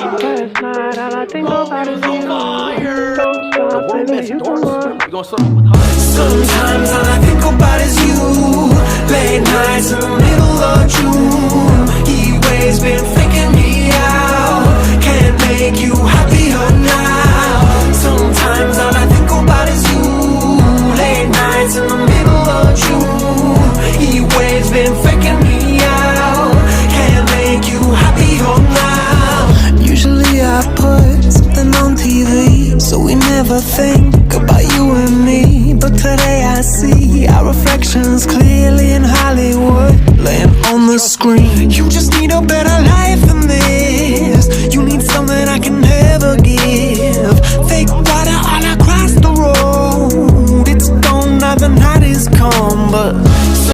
Last night, all I think about is you. Don't stop, baby, you the one. Sometimes all I think about is you. Late nights in the middle of June. Heat waves been faking me out. Can't make you happier now. Sometimes all I think about is you. Late nights in the middle of June. Heat waves been faking me out. Can't make you happier now. Usually I put something on TV, so we never think about you and me. But today I see our reflections clearly in Hollywood, laying on the screen. You just need a better life than this.